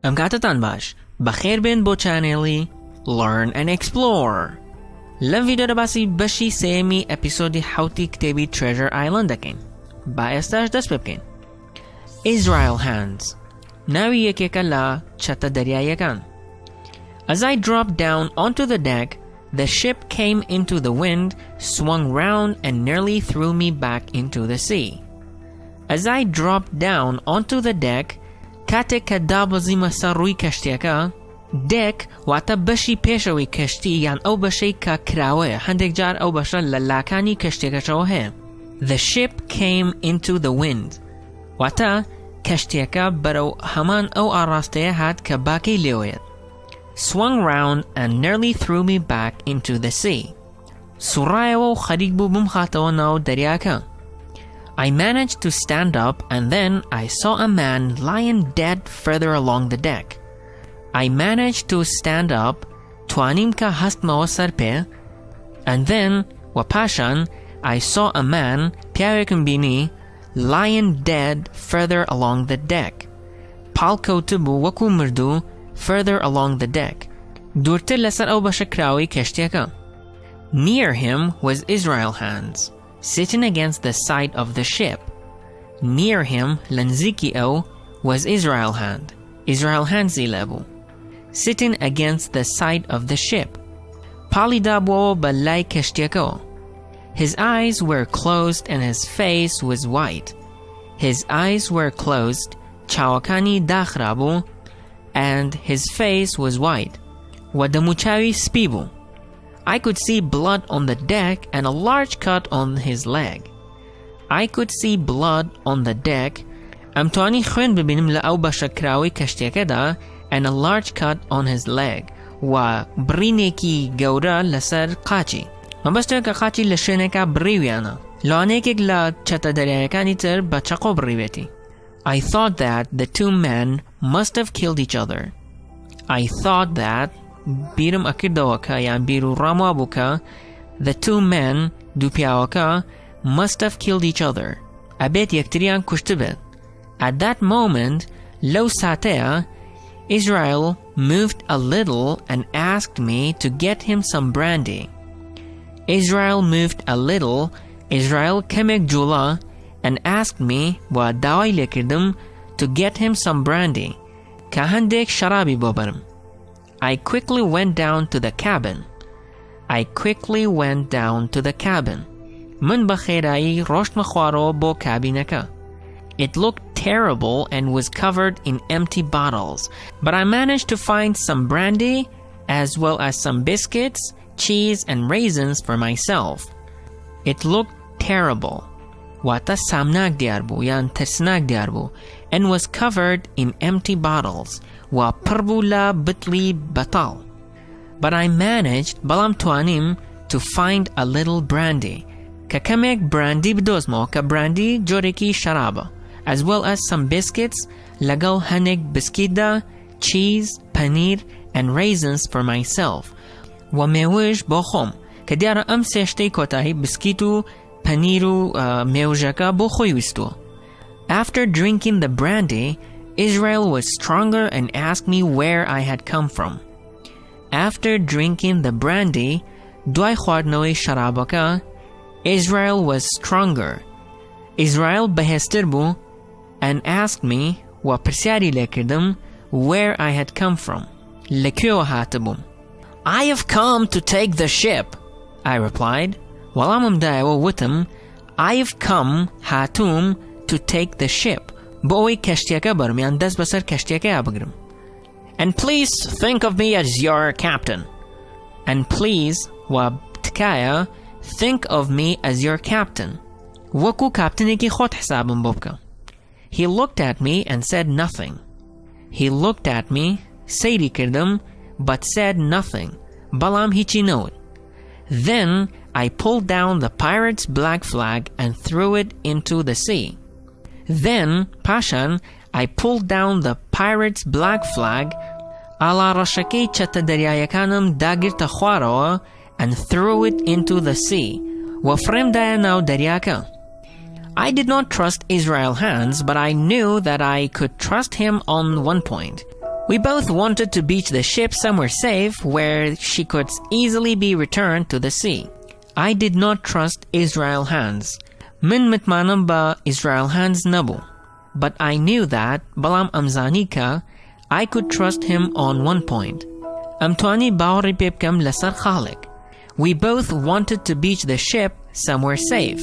ئەم کاتتان باش بەخێر بێن بۆ چانێڵی Learn&Explore. لەم ڤیدیۆدا باسی بەشی سێمی ئەپیسۆدی حوتی کتێبی Treasure Island دەکەین. با ئێستاش دەست پێ بکەین. Israel Hands ناوی یەکێکە لە چەتە دەریاییەکان. As I dropped down onto the deck, the ship came into the wind, swung round and nearly threw me back into the sea. As I dropped down onto the deck, کاتێک کە دابەزیمە سەر ڕووی کەشتیەکە، دێک واتە بەشی پێشەوەی کەشتی یان ئەو بەشەی کە کراوەیە، هەندێک جار ئەو بەشە لە لاکانی کەشتێکەشەوە هەیە. The ship came into the wind واتە کەشتیەکە بەرەو هەمان ئەو ئاڕاستەیە هات کە باکەی لێوەیەت. Swung round and nearly threw me back into the sea. سوڕایەوە و خەریک بوو بمخاتەوە ناو دەریاکە. I managed to stand up and then I saw a man lying dead further along the deck. I managed to stand up, توانیم کە هەستمەوە سەر پێ, and then وەپاشان I saw a man, پیاوێکم بینی, lying dead further along the deck. پاڵکەوتە بوو وەکو مردوو further along the deck. دوورتر لەسەر ئەو بەشە کراوەی کەشتیەکە. Near him was Israel Hands, sitting against the side of the ship. Near him, لنزیکی ئەو, was Israel Hand. Israel Handزی لەبوو. Sitting against the side of the ship. پاڵی دابووەوە بە لای کەشتیەکەوە. His eyes were closed and his face was white. His eyes were closed, چاوەکانی داخرا بوو, and his face was white. و دەموچاوی سپی بوو. I could see blood on the deck and a large cut on his leg. I could see blood on the deck. ئەم توانی خوێن ببینم لە ئەو بەشە کراوەی کەشتیەکەدا, and a large cut on his leg. و برینێکی گەورە لەسەر قاچی. مەبەستەوە کە قاچی لە شوێنێکا بڕیویانە. لەوانەیەکێک لە چەتە دەریایەکانی تر بە چەقۆ بڕیوێتی. I thought that the two men must have killed each other. I thought that بیرم ئەکردەوە کە یان بیر و ڕاموا بوو کە the two men دوو پیاوەکە must have killed each other. ئەبێت یەکتریان کوشت بێت. At that moment, لەو ساتەیە, Israel moved a little and asked me to get him some brandy. Israel moved a little, Israel کەمێک جوڵە, and asked me, و داوای لێکردم, to get him some brandy, کە هەندێک شەرابی بۆ بەرم. I quickly went down to the cabin. I quickly went down to the cabin. من بەخێرایی ڕۆشتمە خوارەوە بۆ کابینەکە. It looked terrible and was covered in empty bottles, but I managed to find some brandy as well as some biscuits, cheese and raisins for myself. It looked terrible. واتە سامناک دیار بوو یان ترسناک دیار بوو, and was covered in empty bottles. و پڕ بوو لە بتڵی بەتاڵ. But I managed, بەڵام توانیم, to find a little brandy, کە کەمێک براندی بدۆزمەوە, کە براندی جۆرێکی شەرابە, as well as some biscuits, لەگەڵ هەنێک بسکیتدا, cheese, پەنیر, and raisins for myself. و مێوەش بۆ خۆم, کە دیارە ئەم سێشتەی کۆتایی بسکیت و پەنیر و مێوژەکە بۆ خۆی ویستووە. After drinking the brandy, Israel was stronger and asked me where I had come from. After drinking the brandy, دوای خواردنەوەی شەرابەکە, Israel was stronger. Israel بەهێزتر بوو, and asked me, و پرسیاری لێکردم, where I had come from. لەکوێوە هاتبووم. I have come to take the ship, I replied. وەڵامم دایەوە وتم, I have come, هاتووم, to take the ship, بۆ ئەوەی کەشتیەکە بەرم یان دەست بەسەر کەشتیەکەیە بگرم. And please think of me as your captain. And please, و تکایە, think of me as your captain. وەکو کاپتنێکی خۆت حسابم بۆ بکە. He looked at me and said nothing. He looked at me, سەیری کردم, but said nothing, بەڵام هیچی نەوت. Then I pulled down the pirate's black flag and threw it into the sea. Then, پاشان, I pulled down the pirate's black flag, ئاڵا ڕەشەکەی چەتە دەریایەکانم داگرتە خوارەوە, and threw it into the sea, و فرێمدایە ناو دەریاکە. I did not trust Israel Hands, but I knew that I could trust him on one point. We both wanted to beach the ship somewhere safe where she could easily be returned to the sea. I did not trust Israel hands. Min mitmanam ba Israel hands nabu. But I knew that balam amzanika I could trust him on one point. Amtwani bawri pepkam lasar khalik. We both wanted to beach the ship somewhere safe.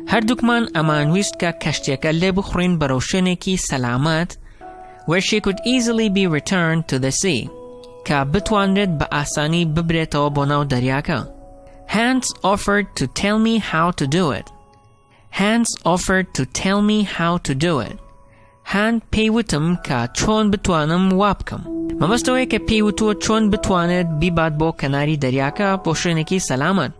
Hardukman amanwist ka kashteka lebukhrin barosheneki salamat where she could easily be returned to the sea. Ka bitwanred ba asani bibreto bonau daryaka. Hans offered to tell me how to do it. Hans offered to tell me how to do it. Han peywitum ka chon bitwanam wapkam. Mamastoe ka peywitu chon bitwaned bibad bo kanari daryaka bosheneki salamat.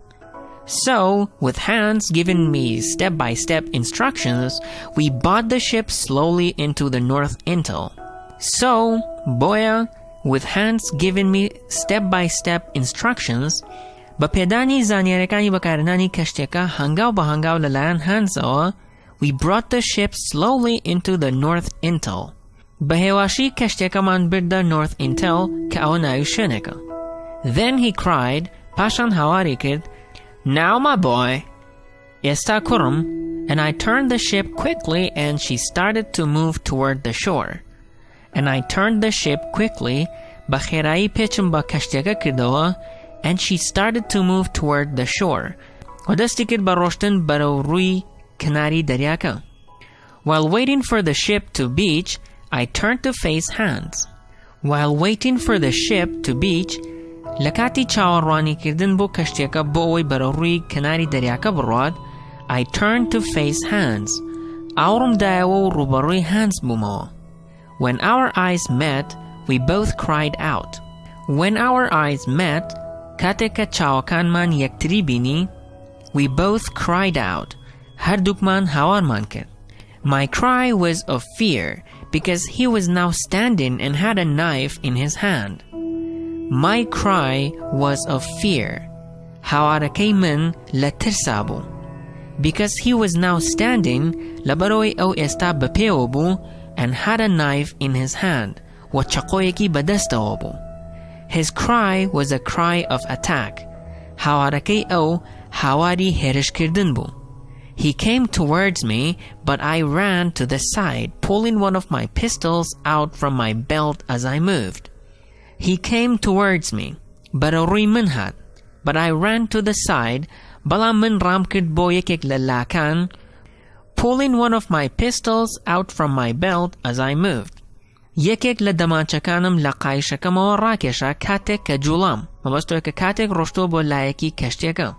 So, with Hans giving me step-by-step instructions, we bought the ship slowly into the North Intel. So, boya, with Hans giving me step-by-step instructions, bapedani zanyarekani bakaranani kashteka hangaw bahangaw lalayan Hansawa, we brought the ship slowly into the North Intel. Bahewashi kashteka man birda North Intel kaaonayu sheneka. Then he cried, Pashan hawarikid, Now, my boy, Esta kurum, and I turned the ship quickly and she started to move toward the shore. And I turned the ship quickly, Bakhirai Pichumba Kashteka Kidoa, and she started to move toward the shore. Odastikid Baroshtan Barorui Kanari Daryaka. While waiting for the ship to beach, I turned to face Hans. While waiting for the ship to beach, Lakati chawarwani kirden bo kashteka boy barori kanari daryaka barwad, I turned to face Hans. Aurum dayawo rubarui Hans bumo. When our eyes met, we both cried out. When our eyes met, kateka chawakan man yaktribini, we both cried out. Hardukman hawar manket. My cry was of fear, because he was now standing and had a knife in his hand. My cry was of fear. Hawarakayman latirsabu. Because he was now standing, labaroi o esta bapeobu, and had a knife in his hand. Wachakoyeki badestaobu. His cry was a cry of attack. Hawarakay o hawari herishkirdinbu. He came towards me, but I ran to the side, pulling one of my pistols out from my belt as I moved. He came towards me, but I ran to the side, balamin ramkid boyekek lalakan, pulling one of my pistols out from my belt as I moved. Yekek ladamachakanam laqaishakamo rakesha katek kajulam, mabastoeka katek roshtobo laeki kashteka.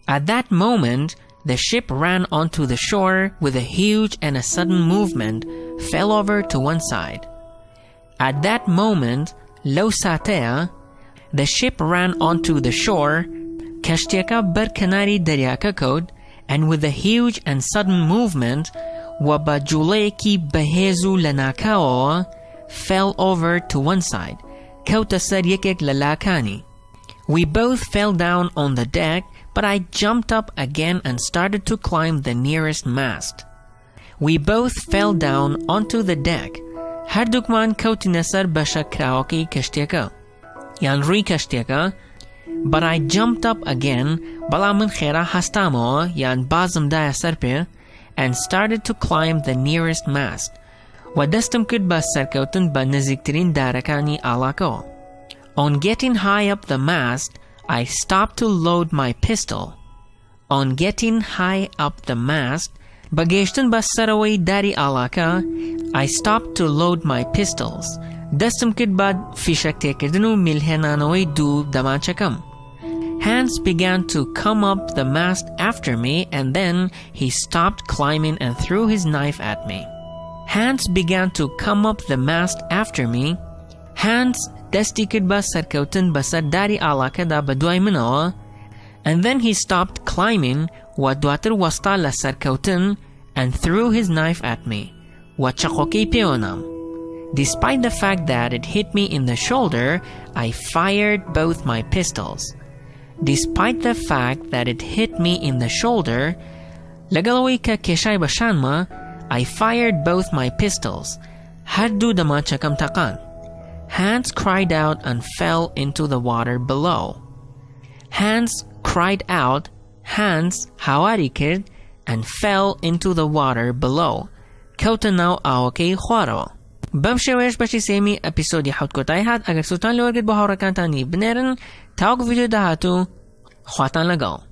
At that moment, the ship ran onto the shore with a huge and a sudden movement, fell over to one side. At that moment, Lo satea, the ship ran onto the shore, kashteka barkanari daryaka kod, and with a huge and sudden movement, wabajuleki behezu lanakao, fell over to one side, kautasar yekek lalakani. We both fell down on the deck, but I jumped up again and started to climb the nearest mast. We both fell down onto the deck. Hardukman kautinasar bashakraoki kashteka. Yanri kashteka. But I jumped up again, balamun khera hastamo yan bazam daya sarpe, and started to climb the nearest mast. Wadastam kud ba sarkautan ba naziktirin darakani alako. On getting high up the mast, I stopped to load my pistol. On getting high up the mast, bageshtan ba saraway dari alaka, I stopped to load my pistols. Dastam kid bad fishak tekerdenu milhenanoi du damachakam. Hans began to come up the mast after me, and then he stopped climbing and threw his knife at me. Hans began to come up the mast after me. Hans destikid ba sarkautan basar dari alaka da baduay manawa, and then he stopped climbing wadwater wasta la sarkautan and threw his knife at me. Wachakoki peonam. Despite the fact that it hit me in the shoulder, I fired both my pistols. Despite the fact that it hit me in the shoulder, lagalawi ka keshay bashanma, I fired both my pistols. Haddu damachakam takan. Hans cried out and fell into the water below. Hans cried out. Hans هاواری کرد and fell into the water below. کەوتە ناو ئاوەکەی خوارەوە. بەم شێوەیەش بەشی سێمی ئەپیسۆدی حەوت کۆتایی هات. ئەگەر سوودتان لێوەرگرت بۆ هاوڕێکانتانی بنێرن تاوەکو ڤیدیۆ داهاتوو خواتان لەگەڵ.